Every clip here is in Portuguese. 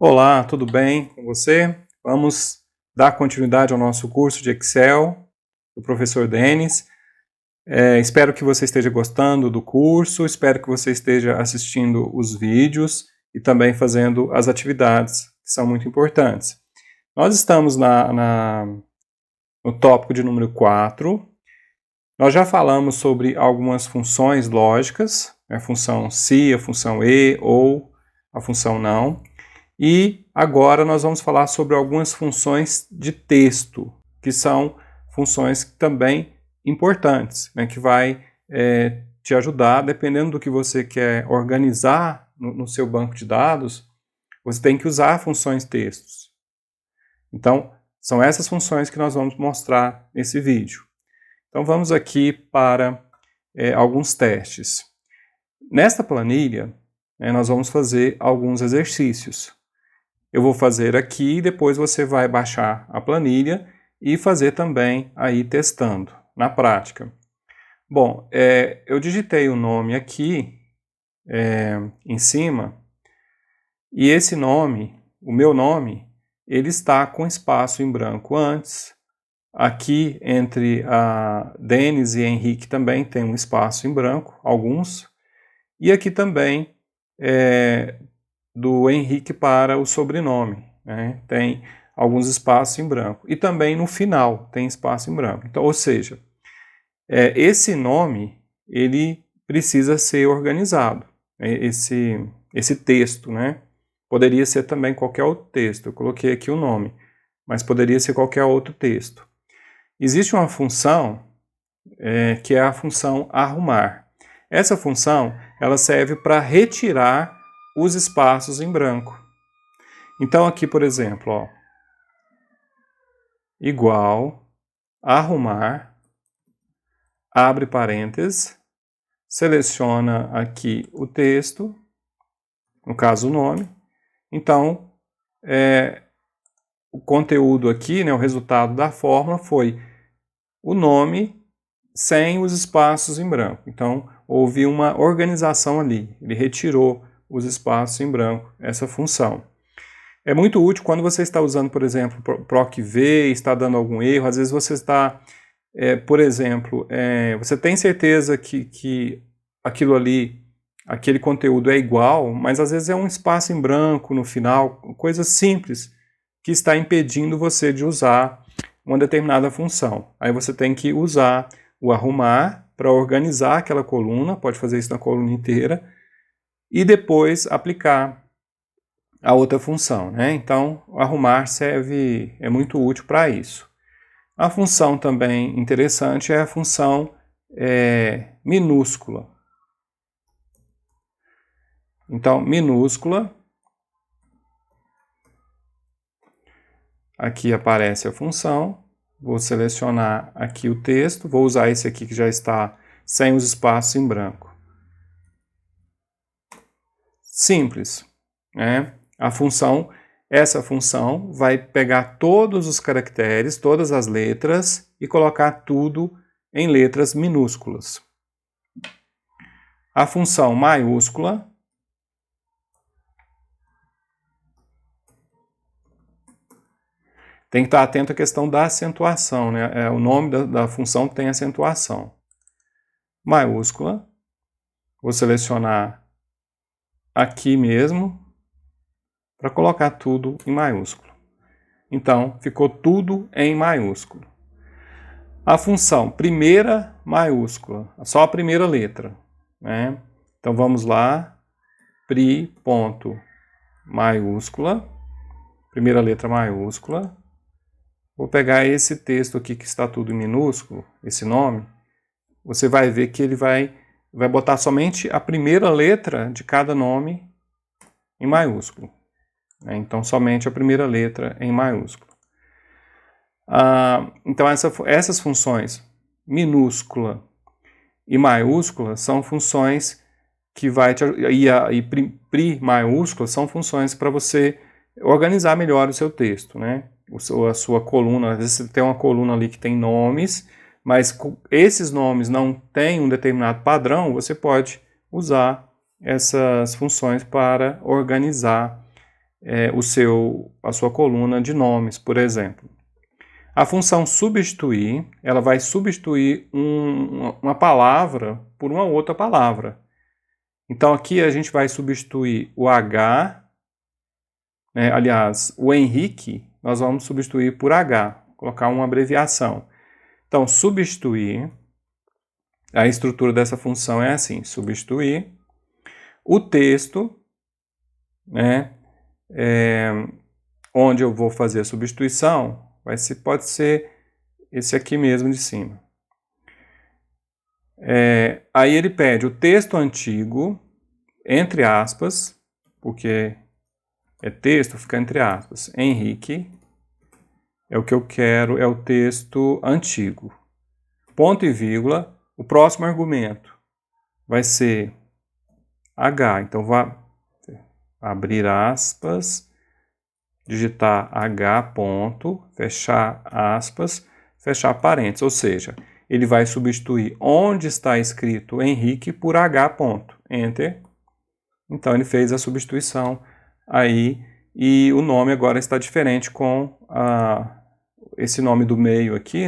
Olá, tudo bem com você? Vamos dar continuidade ao nosso curso de Excel do professor Denis. Espero que você esteja gostando do curso, espero que você esteja assistindo os vídeos e também fazendo as atividades, que são muito importantes. Nós estamos no tópico de número 4. Nós já falamos sobre algumas funções lógicas, a função se, a função e, ou a função não. E agora nós vamos falar sobre algumas funções de texto, que são funções também importantes, né, que vai te ajudar, dependendo do que você quer organizar no seu banco de dados, você tem que usar funções textos. Então, são essas funções que nós vamos mostrar nesse vídeo. Então vamos aqui para alguns testes. Nesta planilha, nós vamos fazer alguns exercícios. Eu vou fazer aqui e depois você vai baixar a planilha e fazer também aí testando, na prática. Bom, eu digitei o nome aqui em cima e esse nome, o meu nome, ele está com espaço em branco antes. Aqui entre a Denis e Henrique também tem um espaço em branco, alguns. E aqui também do Henrique para o sobrenome, né? Tem alguns espaços em branco. E também no final tem espaço em branco. Então, ou seja, esse nome ele precisa ser organizado. Esse texto, né? Poderia ser também qualquer outro texto. Eu coloquei aqui o nome, mas poderia ser qualquer outro texto. Existe uma função que é a função arrumar. Essa função ela serve para retirar os espaços em branco. Então aqui, por exemplo, ó, igual, arrumar, abre parênteses, seleciona aqui o texto, no caso o nome. Então, o conteúdo aqui, né, o resultado da fórmula foi o nome sem os espaços em branco. Então, houve uma organização ali, ele retirou os espaços em branco, essa função. É muito útil quando você está usando, por exemplo, PROC-V, está dando algum erro, às vezes você está, por exemplo, você tem certeza que aquilo ali, aquele conteúdo é igual, mas às vezes é um espaço em branco no final, coisa simples, que está impedindo você de usar uma determinada função. Aí você tem que usar o arrumar para organizar aquela coluna, pode fazer isso na coluna inteira, e depois aplicar a outra função, né? Então, o arrumar é muito útil para isso. A função também interessante é a função minúscula. Então, minúscula, aqui aparece a função, vou selecionar aqui o texto, vou usar esse aqui que já está sem os espaços em branco. Simples, né? Essa função vai pegar todos os caracteres, todas as letras e colocar tudo em letras minúsculas. A função maiúscula tem que estar atento à questão da acentuação, né? O nome da função tem acentuação. Maiúscula, vou selecionar aqui mesmo para colocar tudo em maiúsculo. Então, ficou tudo em maiúsculo. A função primeira maiúscula, só a primeira letra, né? Então vamos lá, pri ponto maiúscula, primeira letra maiúscula. Vou pegar esse texto aqui que está tudo em minúsculo, esse nome. Você vai ver que ele vai botar somente a primeira letra de cada nome em maiúsculo. Então somente a primeira letra em maiúsculo. Então essas funções minúscula e maiúscula são funções que vai e pri maiúscula são funções para você organizar melhor o seu texto, né? A sua coluna, às vezes você tem uma coluna ali que tem nomes, mas esses nomes não têm um determinado padrão, você pode usar essas funções para organizar a sua coluna de nomes, por exemplo. A função substituir, ela vai substituir uma palavra por uma outra palavra. Então aqui a gente vai substituir o H, aliás, o Henrique, nós vamos substituir por H, colocar uma abreviação. Então, substituir, a estrutura dessa função é assim, substituir. O texto, onde eu vou fazer a substituição, pode ser esse aqui mesmo de cima. Aí ele pede o texto antigo, entre aspas, porque é texto, fica entre aspas. Henrique, é o que eu quero, é o texto antigo. Ponto e vírgula, o próximo argumento vai ser H. Então, vou abrir aspas, digitar H ponto, fechar aspas, fechar parênteses. Ou seja, ele vai substituir onde está escrito Henrique por H ponto. Enter. Então, ele fez a substituição aí e o nome agora está diferente com esse nome do meio aqui,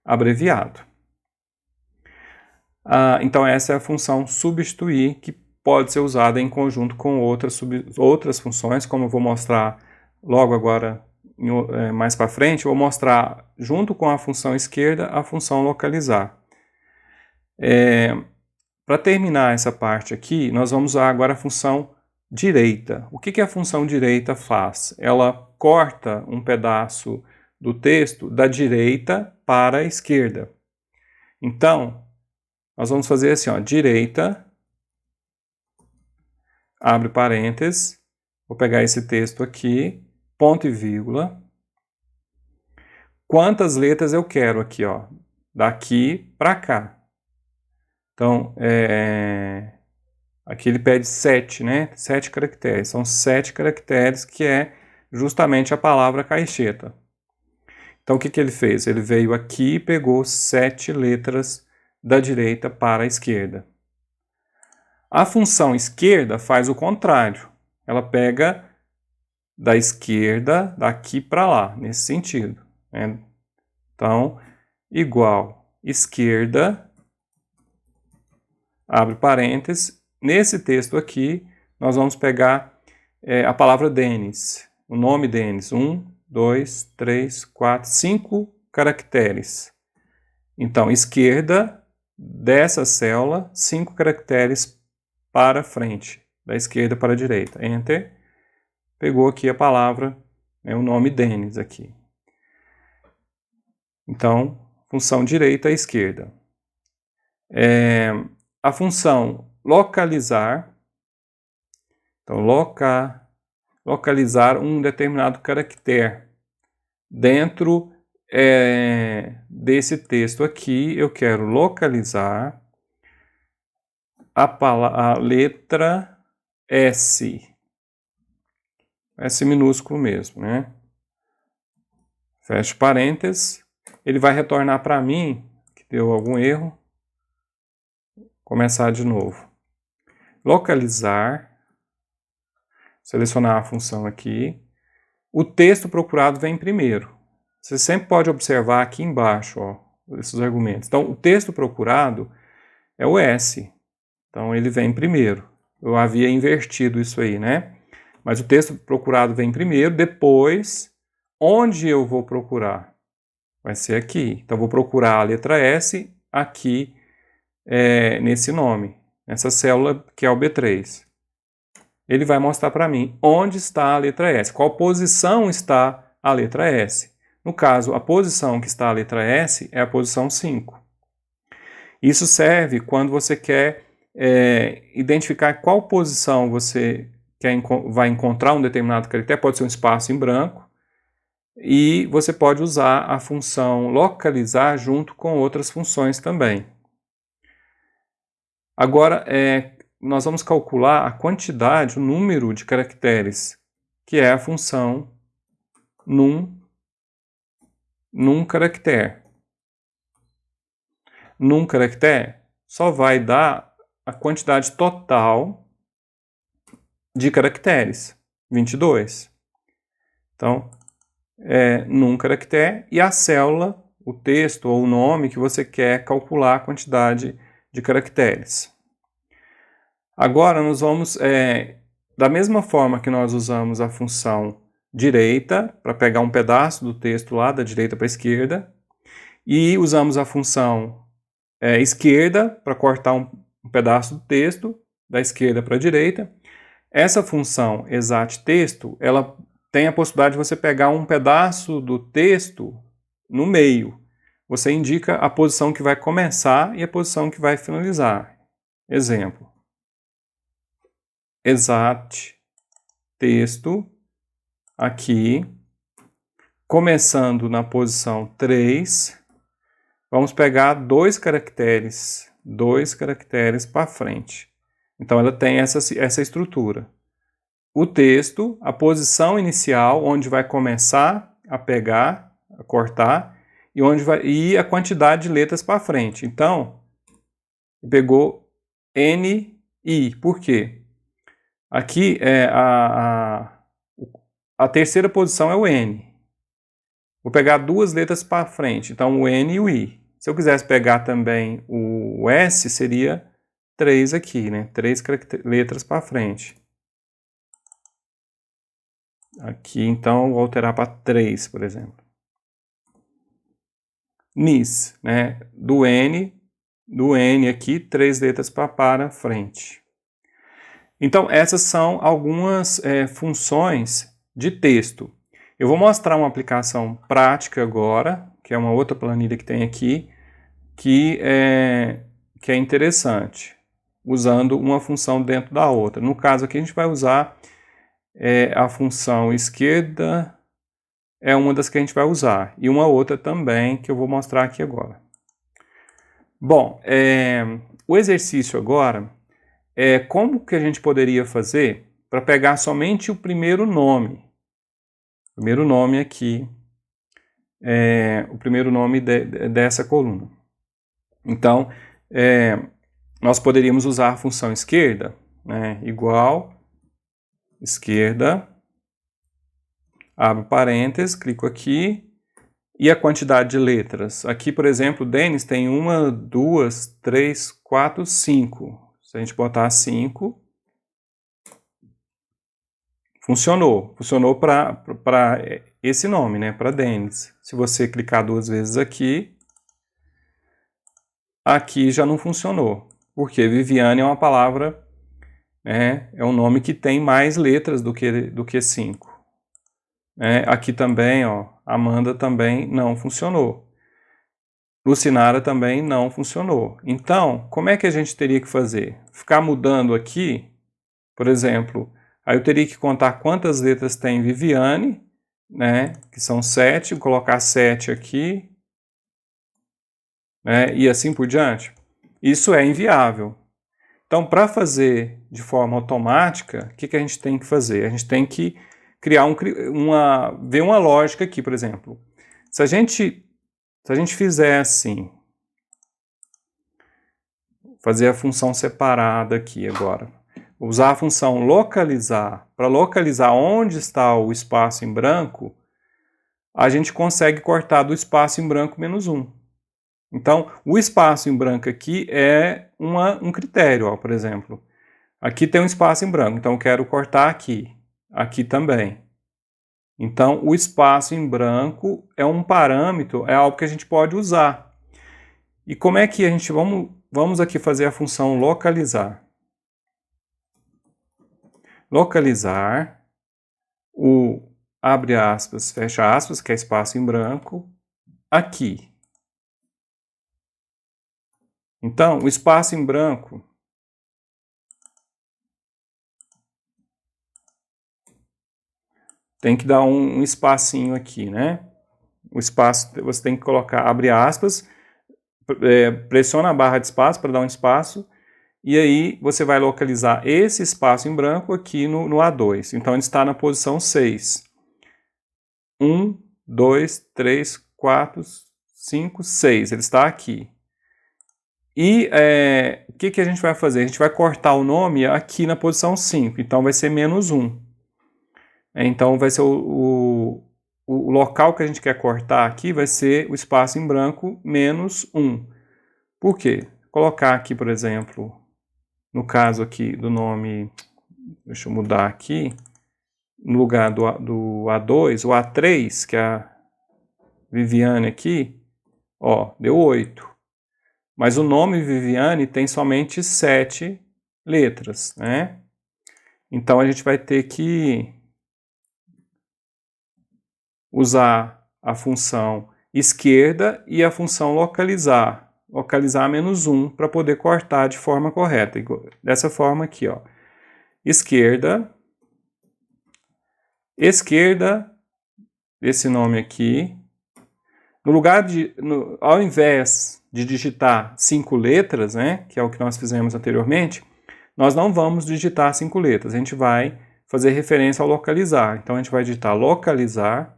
abreviado. Então, essa é a função substituir, que pode ser usada em conjunto com outras funções, como eu vou mostrar logo agora, mais para frente, eu vou mostrar junto com a função esquerda a função localizar. Para terminar essa parte aqui, nós vamos usar agora a função direita. O que a função direita faz? Ela corta um pedaço do texto da direita para a esquerda. Então, nós vamos fazer assim, direita, abre parênteses, vou pegar esse texto aqui, ponto e vírgula. Quantas letras eu quero aqui, daqui para cá. Então, aqui ele pede 7, 7 caracteres. São 7 caracteres, que é justamente a palavra caixeta. Então, o que ele fez? Ele veio aqui e pegou 7 letras da direita para a esquerda. A função esquerda faz o contrário. Ela pega da esquerda, daqui para lá, nesse sentido. Então, igual esquerda, abre parênteses. Nesse texto aqui, nós vamos pegar a palavra Denis, o nome Denis. 1, 2, 3, 4, 5 caracteres. Então, esquerda, dessa célula, 5 caracteres para frente, da esquerda para a direita. Enter. Pegou aqui a palavra, o nome Denis aqui. Então, função direita e esquerda. A função localizar, então localizar um determinado caractere. Dentro desse texto aqui, eu quero localizar a letra S. S minúsculo mesmo, Fecha parênteses. Ele vai retornar para mim, que deu algum erro. Começar de novo. Localizar. Selecionar a função aqui. O texto procurado vem primeiro. Você sempre pode observar aqui embaixo, esses argumentos. Então, o texto procurado é o S. Então, ele vem primeiro. Eu havia invertido isso aí, Mas o texto procurado vem primeiro, depois, onde eu vou procurar? Vai ser aqui. Então, eu vou procurar a letra S aqui, nesse nome, nessa célula que é o B3. Ele vai mostrar para mim onde está a letra S, qual posição está a letra S. No caso, a posição que está a letra S é a posição 5. Isso serve quando você quer identificar qual posição você vai encontrar um determinado caractere, pode ser um espaço em branco, e você pode usar a função localizar junto com outras funções também. Agora, nós vamos calcular a quantidade, o número de caracteres, que é a função num caractere. Num caractere só vai dar a quantidade total de caracteres. 22. Então, num caractere, e a célula, o texto ou o nome que você quer calcular a quantidade de caracteres. Agora nós vamos, da mesma forma que nós usamos a função direita, para pegar um pedaço do texto lá da direita para a esquerda, e usamos a função esquerda para cortar um pedaço do texto da esquerda para a direita. Essa função exat-texto, ela tem a possibilidade de você pegar um pedaço do texto no meio. Você indica a posição que vai começar e a posição que vai finalizar. Exemplo. Exat-texto, aqui, começando na posição 3, vamos pegar dois caracteres para frente. Então ela tem essa estrutura. O texto, a posição inicial, onde vai começar a pegar, a cortar, e a quantidade de letras para frente. Então, pegou N, I. Por quê? Aqui a terceira posição é o N. Vou pegar duas letras para frente, então o N e o I. Se eu quisesse pegar também o S, seria 3 aqui, né? 3 letras para frente. Aqui, então, vou alterar para 3, por exemplo. Nis, né? Do N aqui, 3 letras para frente. Então, essas são algumas funções de texto. Eu vou mostrar uma aplicação prática agora, que é uma outra planilha que tem aqui, que é interessante, usando uma função dentro da outra. No caso aqui, a gente vai usar a função esquerda, é uma das que a gente vai usar, e uma outra também, que eu vou mostrar aqui agora. Bom, o exercício agora é como que a gente poderia fazer para pegar somente o primeiro nome. O primeiro nome aqui, o primeiro nome dessa coluna. Então, nós poderíamos usar a função esquerda, né, igual, esquerda, abro parênteses, clico aqui, e a quantidade de letras. Aqui, por exemplo, Denis tem 1, 2, 3, 4, 5. Se a gente botar 5, funcionou para esse nome, né, para Denis. Se você clicar 2 vezes aqui já não funcionou, porque Viviane é uma palavra, é um nome que tem mais letras do que 5. Aqui também, ó, Amanda também não funcionou. Lucinara também não funcionou. Então, como é que a gente teria que fazer? Ficar mudando aqui, por exemplo, aí eu teria que contar quantas letras tem Viviane, né, que são 7, vou colocar 7 aqui, né, e assim por diante. Isso é inviável. Então, para fazer de forma automática, o que a gente tem que fazer? A gente tem que criar ver uma lógica aqui, por exemplo. Se a gente fizer assim, fazer a função separada aqui agora, usar a função localizar, para localizar onde está o espaço em branco, a gente consegue cortar do espaço em branco menos 1. Então, o espaço em branco aqui é um critério, ó, por exemplo. Aqui tem um espaço em branco, então eu quero cortar aqui também. Então, o espaço em branco é um parâmetro, é algo que a gente pode usar. E como é que a gente... Vamos aqui fazer a função localizar. Localizar, abre aspas, fecha aspas, que é espaço em branco, aqui. Então, o espaço em branco tem que dar um espacinho aqui, né? O espaço, você tem que colocar, abre aspas, pressiona a barra de espaço para dar um espaço, e aí você vai localizar esse espaço em branco aqui no A2. Então, ele está na posição 6. 1, 2, 3, 4, 5, 6. Ele está aqui. E o que a gente vai fazer? A gente vai cortar o nome aqui na posição 5. Então, vai ser menos 1. Então vai ser o local que a gente quer cortar aqui vai ser o espaço em branco menos 1. Por quê? Colocar aqui, por exemplo, no caso aqui do nome, deixa eu mudar aqui, no lugar do A2, o A3, que é a Viviane aqui, ó, deu 8. Mas o nome Viviane tem somente 7 letras, né? Então a gente vai ter que usar a função esquerda e a função localizar menos 1 para poder cortar de forma correta. Dessa forma aqui, ó. Esquerda, esse nome aqui, no lugar de, ao invés de digitar 5 letras, né, que é o que nós fizemos anteriormente, nós não vamos digitar 5 letras, a gente vai fazer referência ao localizar. Então a gente vai digitar localizar,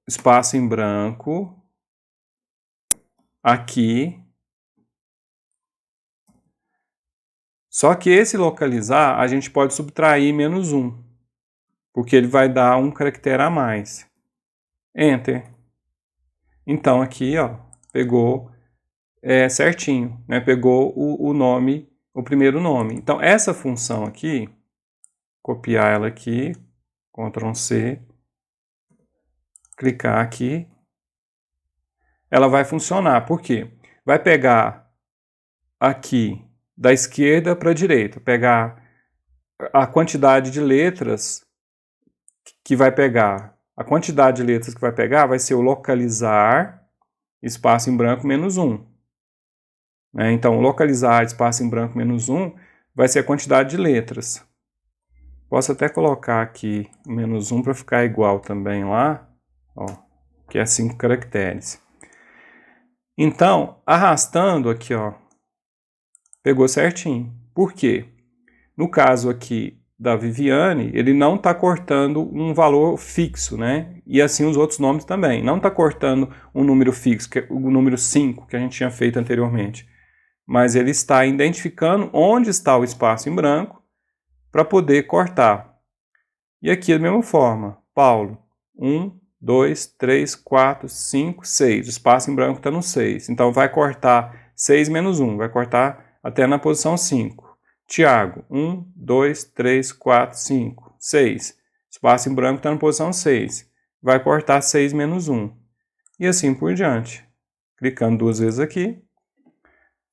espaço em branco, aqui. Só que esse localizar, a gente pode subtrair menos 1, porque ele vai dar um caractere a mais. Enter. Então aqui, ó, pegou certinho, né? Pegou o nome, o primeiro nome. Então essa função aqui, copiar ela aqui, Ctrl C, clicar aqui, ela vai funcionar. Por quê? Vai pegar aqui da esquerda para a direita, pegar a quantidade de letras que vai pegar. A quantidade de letras que vai pegar vai ser o localizar, espaço em branco, menos 1. Então, localizar, espaço em branco, menos 1, vai ser a quantidade de letras. Posso até colocar aqui menos 1 para ficar igual também lá, ó, que é 5 caracteres. Então, arrastando aqui, ó, pegou certinho. Por quê? No caso aqui da Viviane, ele não está cortando um valor fixo, né? E assim os outros nomes também. Não está cortando um número fixo, que é o número 5 que a gente tinha feito anteriormente. Mas ele está identificando onde está o espaço em branco para poder cortar. E aqui da mesma forma, Paulo, 1, 2, 3, 4, 5, 6. O espaço em branco está no 6. Então vai cortar 6 menos 1, vai cortar até na posição 5. Tiago, 1, 2, 3, 4, 5, 6. Espaço em branco está na posição 6. Vai cortar 6 menos 1. E assim por diante. Clicando 2 vezes aqui.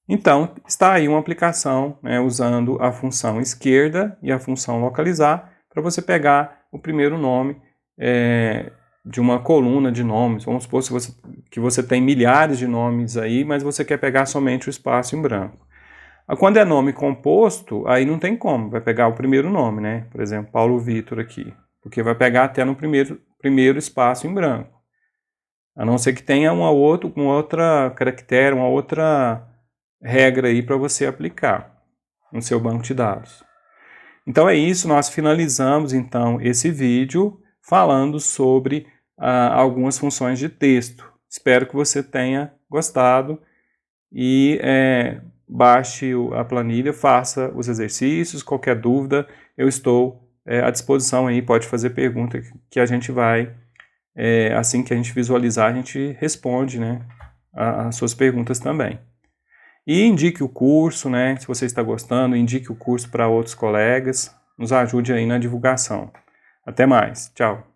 Então, está aí uma aplicação, né, usando a função esquerda e a função localizar para você pegar o primeiro nome de uma coluna de nomes. Vamos supor que você tem milhares de nomes aí, mas você quer pegar somente o espaço em branco. Quando é nome composto, aí não tem como, vai pegar o primeiro nome, né? Por exemplo, Paulo Vitor aqui, porque vai pegar até no primeiro espaço em branco. A não ser que tenha uma outra caractere, uma outra regra aí para você aplicar no seu banco de dados. Então é isso, nós finalizamos então esse vídeo falando sobre algumas funções de texto. Espero que você tenha gostado e baixe a planilha, faça os exercícios, qualquer dúvida eu estou à disposição aí, pode fazer pergunta que a gente vai, assim que a gente visualizar, a gente responde, né, as suas perguntas também. E indique o curso, né, se você está gostando, indique o curso para outros colegas, nos ajude aí na divulgação. Até mais, tchau!